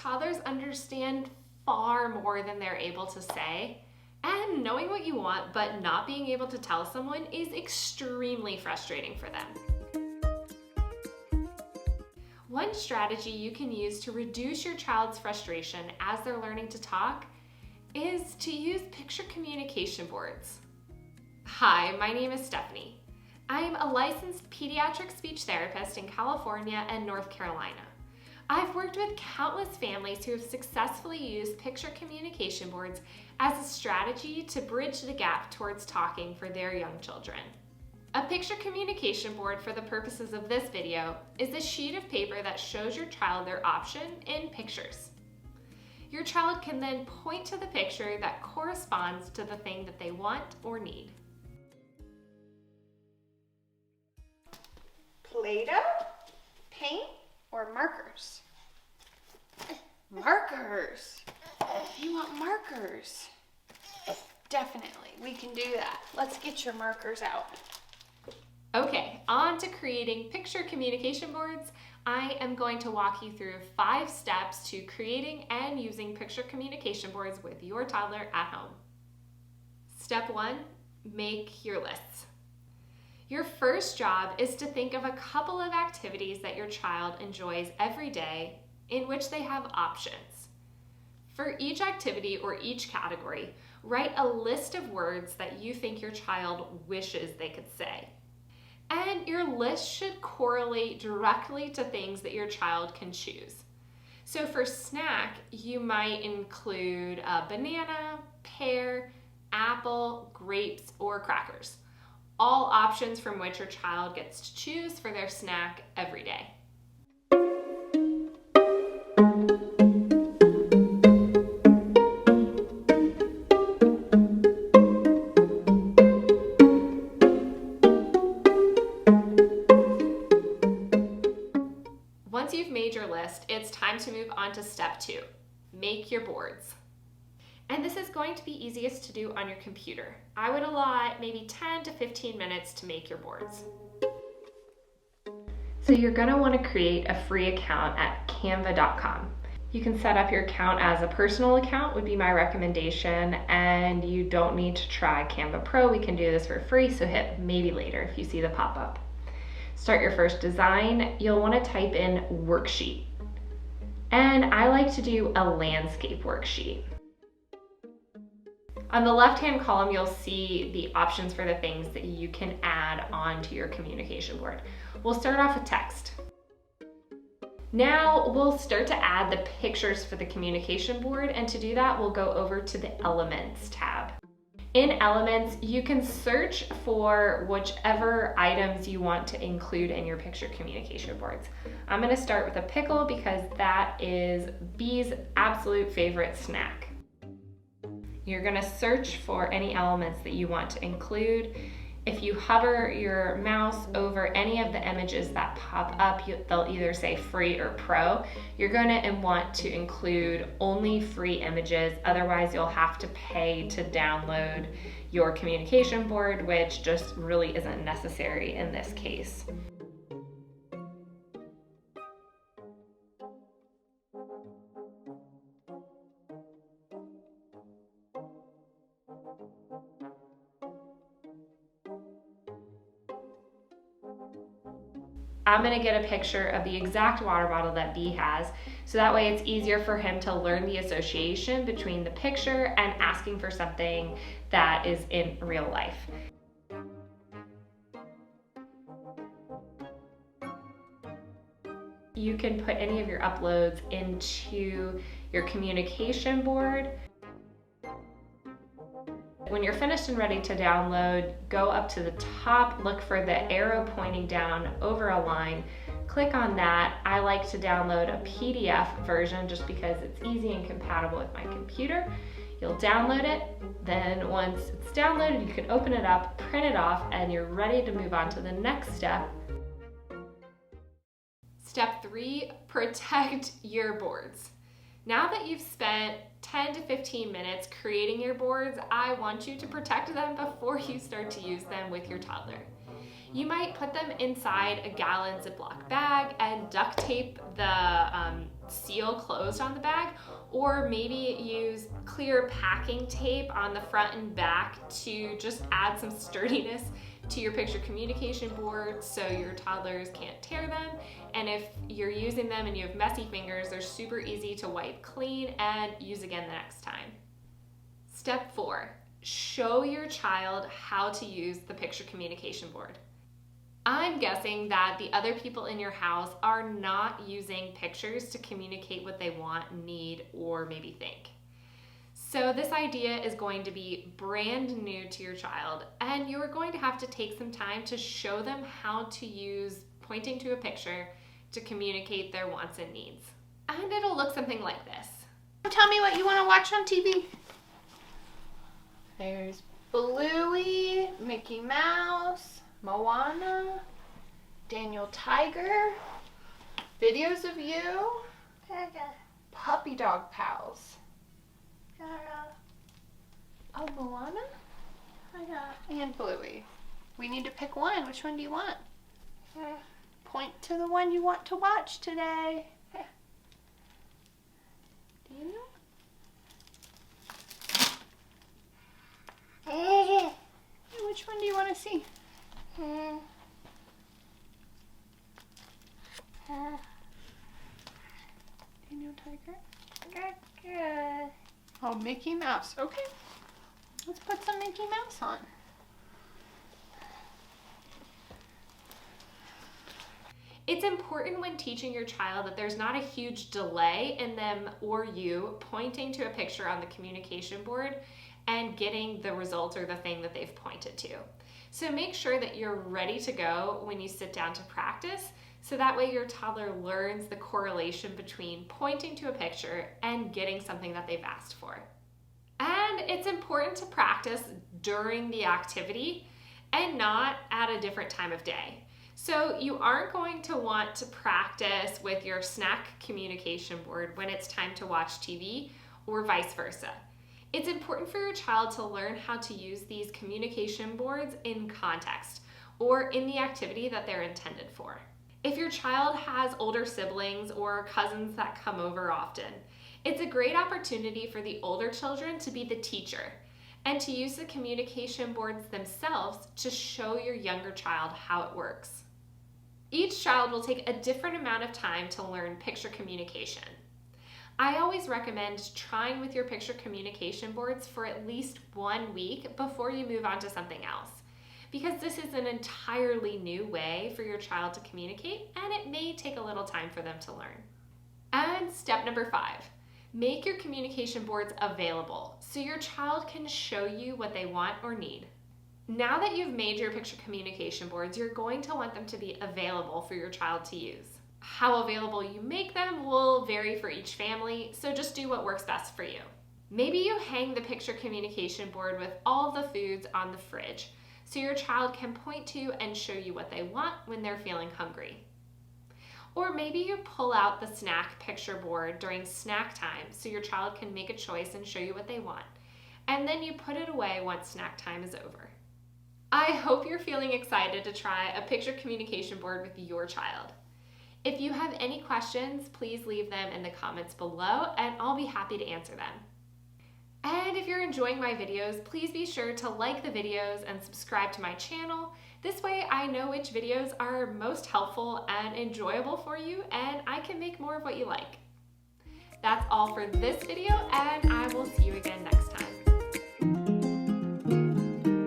toddlers understand far more than they're able to say, and knowing what you want but not being able to tell someone is extremely frustrating for them. One strategy you can use to reduce your child's frustration as they're learning to talk is to use picture communication boards. Hi, my name is Stephanie. I'm a licensed pediatric speech therapist in California and North Carolina. I've worked with countless families who have successfully used picture communication boards as a strategy to bridge the gap towards talking for their young children. A picture communication board for the purposes of this video is a sheet of paper that shows your child their option in pictures. Your child can then point to the picture that corresponds to the thing that they want or need. Play-Doh, paint, or markers? Markers. You want markers? Definitely, we can do that. Let's get your markers out. Okay, on to creating picture communication boards. I am going to walk you through 5 steps to creating and using picture communication boards with your toddler at home. Step 1, make your lists. Your first job is to think of a couple of activities that your child enjoys every day in which they have options. For each activity or each category, write a list of words that you think your child wishes they could say. And your list should correlate directly to things that your child can choose. So for snack, you might include a banana, pear, apple, grapes, or crackers. All options from which your child gets to choose for their snack every day. Once you've made your list, it's time to move on to step 2, make your boards. And this is going to be easiest to do on your computer. I would allot maybe 10 to 15 minutes to make your boards. So you're going to want to create a free account at canva.com. You can set up your account as a personal account would be my recommendation, and you don't need to try Canva Pro. We can do this for free, so hit maybe later if you see the pop-up. Start your first design. You'll want to type in worksheet. And I like to do a landscape worksheet. On the left-hand column, you'll see the options for the things that you can add onto your communication board. We'll start off with text. Now we'll start to add the pictures for the communication board, and to do that, we'll go over to the Elements tab. In Elements, you can search for whichever items you want to include in your picture communication boards. I'm going to start with a pickle because that is B's absolute favorite snack. You're going to search for any elements that you want to include. If you hover your mouse over any of the images that pop up, they'll either say free or pro. You're going to want to include only free images, otherwise you'll have to pay to download your communication board, which just really isn't necessary in this case. I'm going to get a picture of the exact water bottle that B has, so that way it's easier for him to learn the association between the picture and asking for something that is in real life. You can put any of your uploads into your communication board. When you're finished and ready to download, go up to the top, look for the arrow pointing down over a line, click on that. I like to download a PDF version just because it's easy and compatible with my computer. You'll download it, then once it's downloaded, you can open it up, print it off, and you're ready to move on to the next step. Step 3, protect your boards. Now that you've spent 10 to 15 minutes creating your boards, I want you to protect them before you start to use them with your toddler. You might put them inside a gallon Ziploc bag and duct tape the seal closed on the bag, or maybe use clear packing tape on the front and back to just add some sturdiness to your picture communication board so your toddlers can't tear them. And if you're using them and you have messy fingers, they're super easy to wipe clean and use again the next time. Step 4, show your child how to use the picture communication board. I'm guessing that the other people in your house are not using pictures to communicate what they want, need, or maybe think. So this idea is going to be brand new to your child, and you're going to have to take some time to show them how to use pointing to a picture to communicate their wants and needs. And it'll look something like this. Tell me what you want to watch on TV. There's Bluey, Mickey Mouse, Moana, Daniel Tiger, videos of you, puppy dog pals. Oh, Moana? And Bluey. We need to pick one. Which one do you want? Point to the one you want to watch today. Daniel? Which one do you want to see? Daniel Tiger? Oh, Mickey Mouse. Okay. Let's put some Mickey Mouse on. It's important when teaching your child that there's not a huge delay in them or you pointing to a picture on the communication board and getting the result or the thing that they've pointed to. So make sure that you're ready to go when you sit down to practice, so that way your toddler learns the correlation between pointing to a picture and getting something that they've asked for. And it's important to practice during the activity and not at a different time of day. So you aren't going to want to practice with your snack communication board when it's time to watch TV, or vice versa. It's important for your child to learn how to use these communication boards in context or in the activity that they're intended for. If your child has older siblings or cousins that come over often, it's a great opportunity for the older children to be the teacher and to use the communication boards themselves to show your younger child how it works. Each child will take a different amount of time to learn picture communication. I always recommend trying with your picture communication boards for at least 1 week before you move on to something else, because this is an entirely new way for your child to communicate, and it may take a little time for them to learn. And step number 5, make your communication boards available so your child can show you what they want or need. Now that you've made your picture communication boards, you're going to want them to be available for your child to use. How available you make them will vary for each family, so just do what works best for you. Maybe you hang the picture communication board with all the foods on the fridge, so your child can point to and show you what they want when they're feeling hungry. Or maybe you pull out the snack picture board during snack time so your child can make a choice and show you what they want, and then you put it away once snack time is over. I hope you're feeling excited to try a picture communication board with your child. If you have any questions, please leave them in the comments below and I'll be happy to answer them. And if you're enjoying my videos, please be sure to like the videos and subscribe to my channel. This way I know which videos are most helpful and enjoyable for you, and I can make more of what you like. That's all for this video, and I will see you again